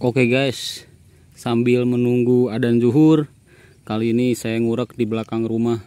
Oke guys, sambil menunggu adzan zuhur, kali ini saya ngurek di belakang rumah.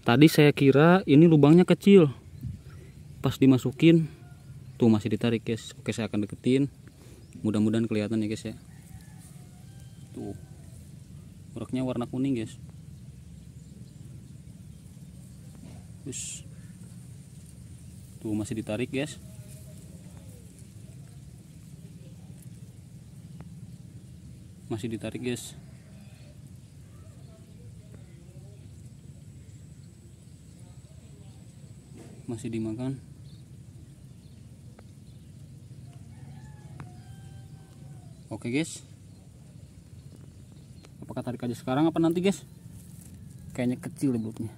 Tadi saya kira ini lubangnya kecil, pas dimasukin tuh masih ditarik guys. Oke, saya akan deketin, mudah-mudahan kelihatan ya guys ya. Tuh, ureknya warna kuning guys. Terus tuh masih ditarik guys. Masih ditarik guys. Masih dimakan. Oke guys, apakah tarik aja sekarang apa nanti guys? Kayaknya kecil belutnya.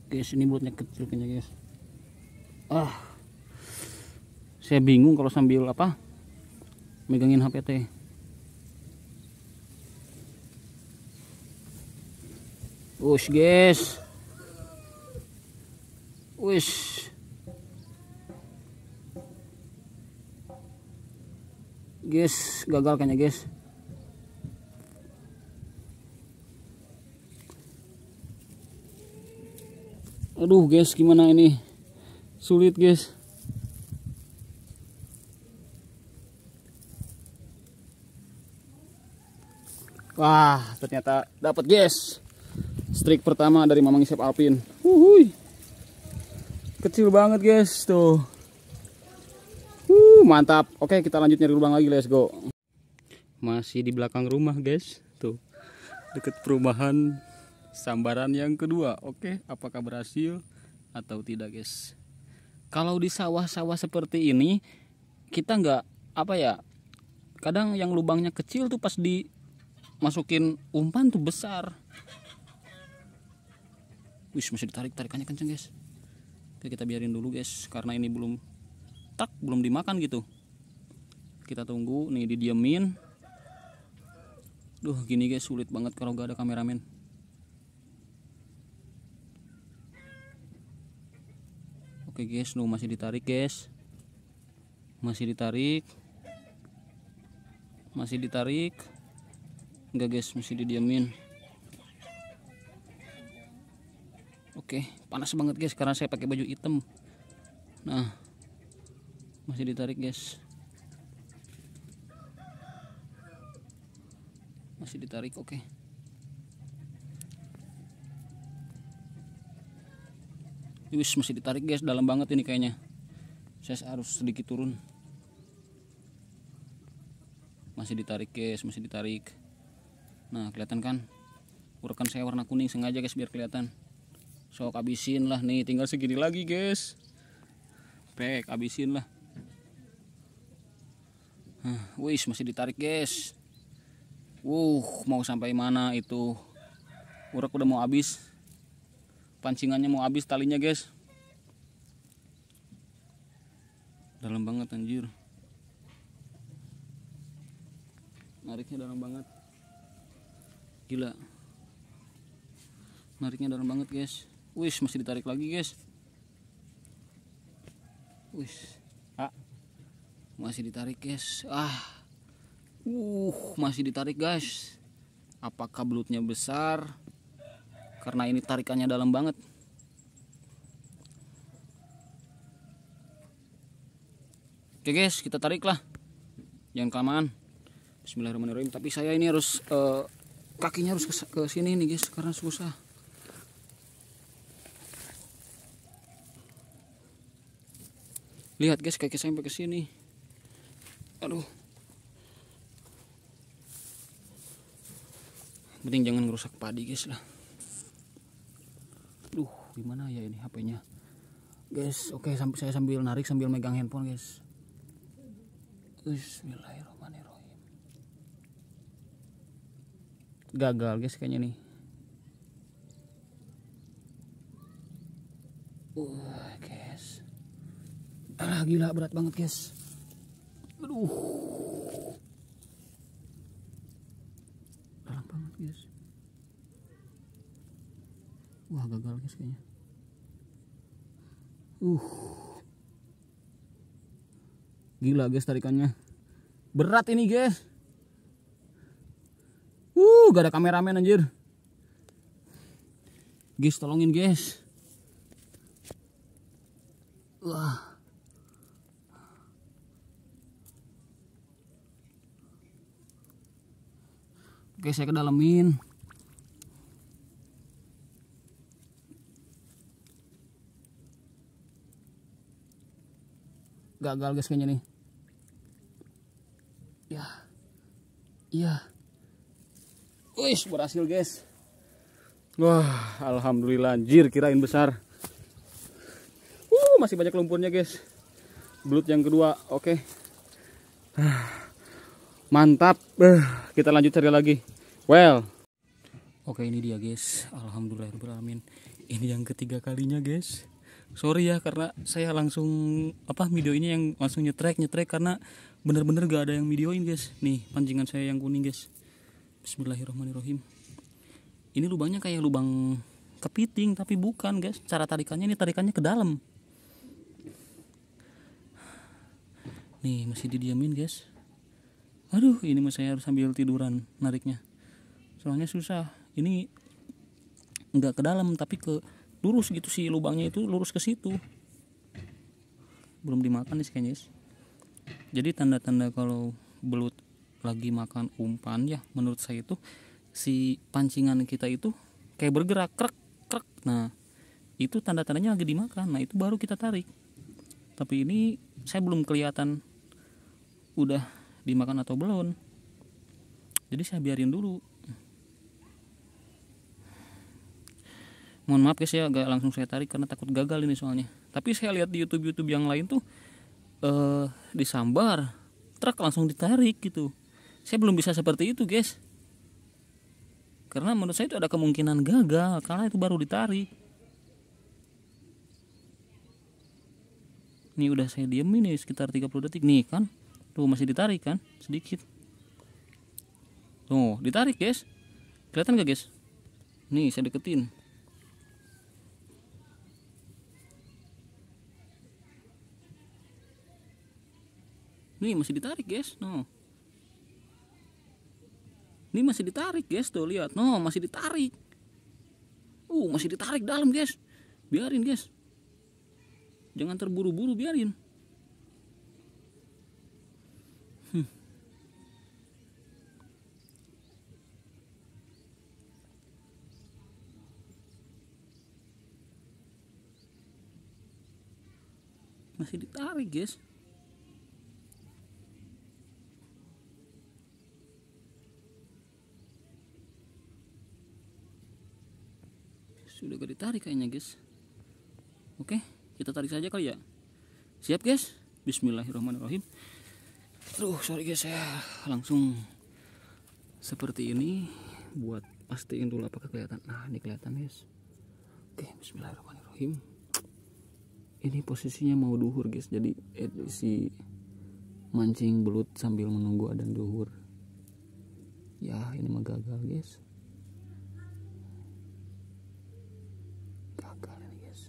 Guys, ini belutnya kecil kayaknya guys. Saya bingung kalau sambil apa megangin HP teh. Ush guys, wish guys, gagal kayaknya guys. Aduh guys, gimana ini, sulit guys. Wah, ternyata dapat guys. Strike pertama dari Mamang Isep Alpin. Kecil banget guys tuh. Mantap. Oke, kita lanjut nyari lubang lagi, let's go. Masih di belakang rumah guys. Tuh, deket perumahan sambaran yang kedua. Oke, apakah berhasil atau tidak guys? Kalau di sawah-sawah seperti ini kita nggak apa ya, kadang yang lubangnya kecil tuh pas dimasukin umpan tuh besar. Wih, masih ditarik, tarikannya kenceng guys. Oke, kita biarin dulu guys, karena ini belum dimakan gitu. Kita tunggu nih, didiemin. Duh, gini guys, sulit banget kalau gak ada kameramen. Oke guys, masih ditarik guys. Masih ditarik. Masih ditarik. Enggak guys, masih didiemin. Oke, panas banget guys karena saya pakai baju hitam. Nah, masih ditarik guys. Masih ditarik, oke. Wis, masih ditarik guys, dalam banget ini kayaknya. Saya harus sedikit turun. Masih ditarik guys, masih ditarik. Nah, kelihatan kan? Urekan saya warna kuning sengaja guys biar kelihatan. Sok abisin lah nih, tinggal segini lagi guys. Pek, abisin lah. Wis, masih ditarik guys. Mau sampai mana itu? Urek udah mau habis. Pancingannya mau habis talinya guys. Dalam banget anjir. Nariknya dalam banget. Gila. Nariknya dalam banget guys. Wis, masih ditarik lagi guys. Wis. Masih ditarik guys. Masih ditarik guys. Apakah belutnya besar? Karena ini tarikannya dalam banget. Oke guys, kita tarik lah. Jangan kelamaan. Bismillahirrahmanirrahim. Tapi saya ini harus kakinya harus ke sini nih guys, karena susah. Lihat guys, kaki saya sampai ke sini. Aduh. Penting jangan ngerusak padi guys lah. Duh, gimana ya ini HP-nya? Guys, oke, saya sambil narik sambil megang handphone guys. Bismillahirrahmanirrahim. Gagal guys kayaknya nih. Guys. Gila, berat banget guys. Aduh. Dalam banget guys. Wah, gagal guys kayaknya. Gila guys tarikannya. Berat ini guys. Gak ada kameramen anjir. Guys tolongin guys. Wah. Oke, saya kedalamin. Gagal guys kayaknya nih. Ya. Iya. Wih, berhasil guys. Wah, alhamdulillah anjir, kirain besar. Masih banyak lumpurnya guys. Belut yang kedua, oke. Mantap. Kita lanjut cari lagi. Well. Oke, ini dia guys. Alhamdulillahirobbilalamin. Ini yang ketiga kalinya guys. Sorry ya karena saya langsung video ini yang langsung nyetrek karena bener-bener gak ada yang videoin guys. Nih pancingan saya yang kuning guys. Bismillahirrahmanirrahim. Ini lubangnya kayak lubang kepiting tapi bukan guys. Cara tarikannya ini tarikannya ke dalam. Nih masih didiamin guys. Aduh, ini mas saya harus sambil tiduran nariknya. Soalnya susah. Ini nggak ke dalam tapi ke lurus gitu sih, lubangnya itu lurus ke situ. Belum dimakan nih kayaknya guys. Jadi tanda-tanda kalau belut lagi makan umpan ya menurut saya itu si pancingan kita itu kayak bergerak krek krek. Nah itu tanda-tandanya lagi dimakan. Nah itu baru kita tarik. Tapi ini saya belum kelihatan udah dimakan atau belum. Jadi saya biarin dulu. Mohon maaf guys ya, agak langsung saya tarik karena takut gagal ini soalnya. Tapi saya lihat di YouTube yang lain tuh disambar, truk langsung ditarik gitu. Saya belum bisa seperti itu guys. Karena menurut saya itu ada kemungkinan gagal karena itu baru ditarik. Ini udah saya diemin nih sekitar 30 detik nih kan. Tuh masih ditarik kan sedikit. Tuh ditarik guys. Kelihatan gak guys? Nih saya deketin. Nih masih ditarik guys. No. Ini masih ditarik guys, tuh lihat. No, masih ditarik. Masih ditarik dalam guys. Biarin guys. Jangan terburu-buru, biarin. Masih ditarik guys. Sudah gak ditarik kayaknya guys. Oke, kita tarik saja kali ya. Siap guys. Bismillahirrahmanirrahim. Aduh sorry guys, saya langsung seperti ini buat pastiin dulu apakah kelihatan. Nah ini kelihatan guys. Oke, bismillahirrahmanirrahim. Ini posisinya mau duhur guys. Jadi si mancing belut sambil menunggu adan duhur. Ya ini mah gagal guys. Gagal ini guys.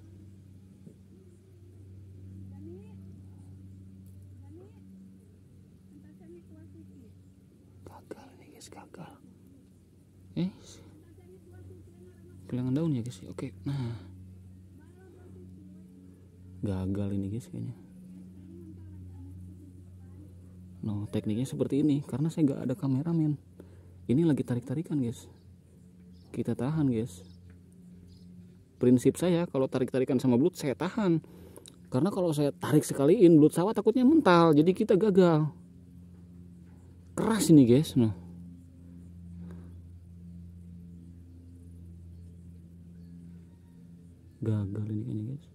Gagal ini guys, gagal. Kehilangan daun ya guys. Oke, nah gagal ini guys kayaknya. No, tekniknya seperti ini karena saya nggak ada kameramen. Ini lagi tarik-tarikan guys. Kita tahan guys. Prinsip saya kalau tarik-tarikan sama belut saya tahan. Karena kalau saya tarik sekaliin belut sawah takutnya mental. Jadi kita gagal. Keras ini guys. Nah. Gagal ini kayaknya guys.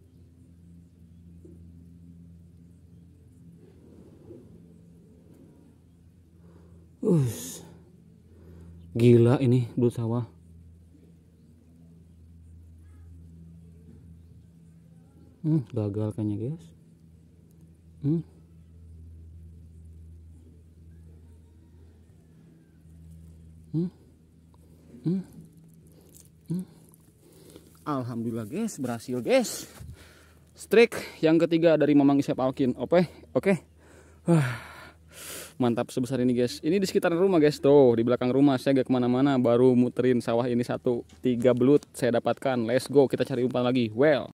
Gila ini belut sawah. Gagal kayaknya guys. Alhamdulillah guys, berhasil guys. Strike yang ketiga dari Mamang Isyap Alkin. Oke. Mantap sebesar ini guys. Ini di sekitaran rumah guys. Tuh di belakang rumah. Saya gak kemana-mana. Baru muterin sawah ini 3 belut saya dapatkan. Let's go. Kita cari umpan lagi. Well.